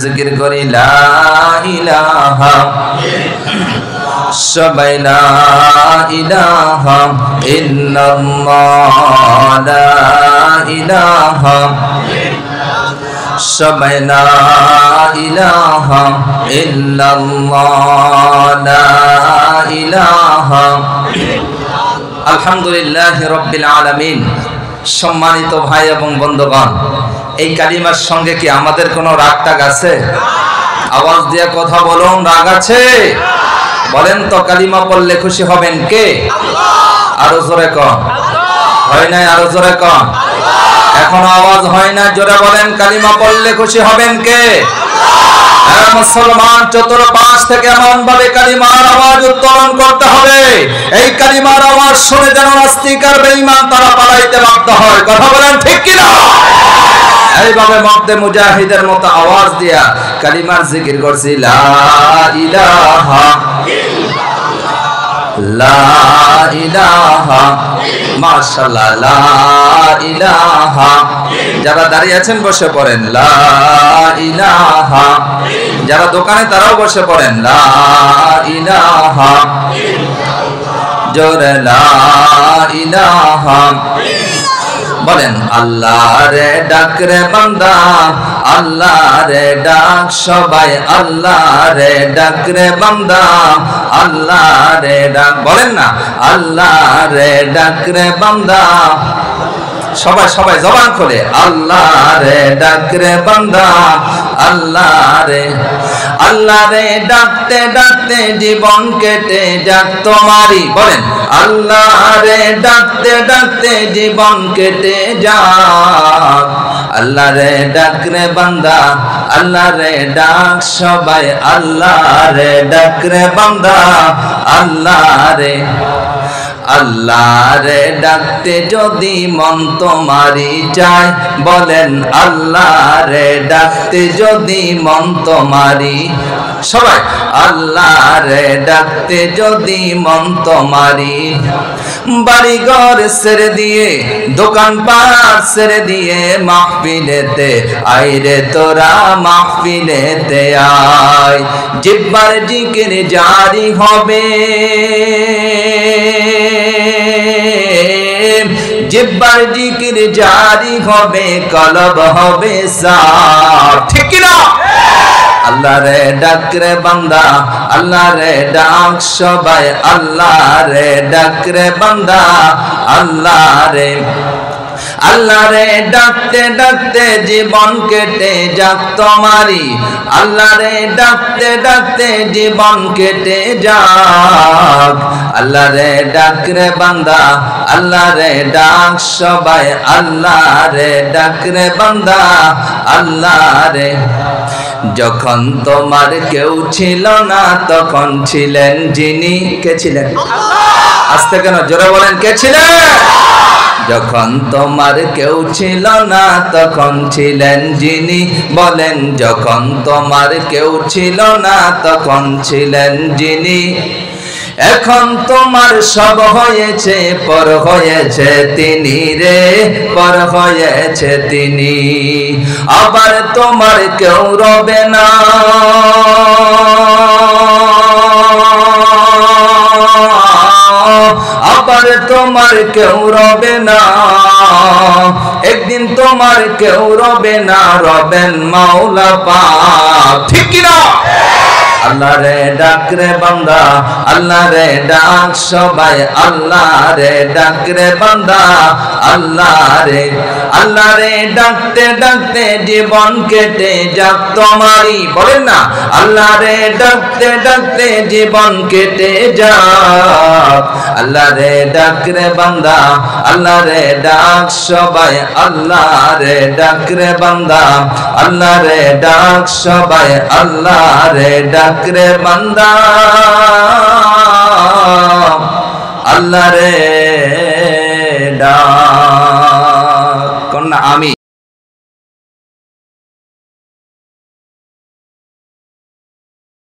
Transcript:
জিকির করি লা ইলাহা সবাই লা ইলাহা ইল্লাল্লাহ লা ইলাহা সবাই লা ইলাহা ইল্লাল্লাহ লা ইলাহা। আলহামদুলিল্লাহি রাব্বিল আলামিন। সম্মানিত ভাই এবং বন্ধুগণ, এই কালিমার সঙ্গে কি আমাদের কোনো রাগ টাগ আছে? আওয়াজ দিয়ে কথা বলুন, রাগ আছে? বলেন তো, কালিমা পড়লে খুশি হবেন কে? আরো জোরে কন। হয় নাই? আরো জোরে কন। এখনো আওয়াজ হয় না, জোরে বলেন, কালিমা পড়লে খুশি হবেন কে? মুসলমান চতুর্পাশ থেকে এমন ভাবে কালিমার আওয়াজ উত্তোলন করতে হবে, এই কালিমার আওয়াজ শুনে যেন নাস্তিক আর বেঈমান তারা পালাইতে বাধ্য হয়। কথা বলেন ঠিক কিনা? এইভাবে মধ্যে মুজাহিদের মতো আওয়াজ দিয়া কালিমার জিকির করছি লা ইলাহা লা ইলাহা। মাশাআল্লাহ, লা ইলাহা। যারা দাঁড়িয়ে আছেন বসে পড়েন লা ইলাহা। যারা দোকানে তারাও বসে পড়েন লা ইলাহা। জোরে লা ইলাহা বলেন। আল্লাহ রে ডাক রে বান্দা, আল্লাহ রে ডাক সবাই, আল্লাহ রে ডাক রে বান্দা, আল্লাহ রে ডাক। বলেন না, আল্লাহ রে ডাক রে বান্দা। সবাই সবাই জবান খুলে আল্লাহ রে ডাক রে বান্দা, আল্লাহ রে। আল্লাহ রে ডাকতে ডাকতে জীবন কেটে যাক তোমারই। বলেন, আল্লাহ রে ডাকতে ডাকতে জীবন কেটে যাক। আল্লাহ রে ডাক রে বান্দা, আল্লাহ রে ডাক সবাই, আল্লাহ রে ডাক রে বান্দা, আল্লাহ রে। আল্লাহ রে ডাকতে যদি মন তোমারই চায়, বলেন আল্লাহ রে ডাকতে যদি মন তোমারই। সবাই আল্লাহ রে ডাকতে যদি মন তোমারই। বাড়ি ঘর ছেড়ে দিয়ে, দোকানপাট ছেড়ে দিয়ে, মাহফিলেতে আইরে তোরা, মাহফিলেতে আয়। জিহ্বার জিকির জারি হবে, জিহ্বার জিকির জারি হবে, কলব হবে সাফ। ঠিক কি না? আল্লাহ রে ডাক রে বান্দা, আল্লাহ রে ডাক সবাই, আল্লাহ রে ডাক রে বান্দা, আল্লাহ রে। আল্লাহ রে ডাকতে ডাকতে জীবন কেটে যাক তোমারই, আল্লাহ রে ডাকতে ডাকতে জীবন কেটে যাক। আল্লাহ রে ডাক রে বান্দা, আল্লাহ রে ডাক সবাই, আল্লাহ রে ডাক রে বান্দা, আল্লাহ রে। যখন তোমার কেউ ছিল না তখন ছিলেন যিনি। কে ছিলেন? আস্তে কেন, জোরে বলেন, কে ছিলেন? যখন তোমার কেউ ছিল না তখন ছিলেন যিনি। বলেন, যখন তোমার কেউ ছিল না তখন ছিলেন যিনি। এখন তোমার সব হয়েছে, পর হয়েছে তিনি রে, পর হয়েছে তিনি। আবার তোমার কেউ রবে না, আবার তোমার কেউ রবে না। একদিন তোমার কেউ রবে না, রবেন মাওলা পাক। ঠিক কি না? আল্লাহ রে ডাক রে বান্দা, আল্লাহ রে ডাক সবাই, আল্লাহ রে ডাক রে বান্দা, আল্লাহ রে। আল্লাহ রে ডাকতে ডাকতে জীবন কেটে যাক তোমারই। বলেন না, আল্লাহ রে ডাকতে ডাকতে জীবন কেটে যাক। আল্লাহ রে ডাক রে বান্দা, আল্লাহ রে ডাক সবাই, আল্লাহ রে ডাক রে বান্দা, আল্লাহ রে ডাক সবাই, আল্লাহ রে ডাক রে বান্দা, আল্লাহ রে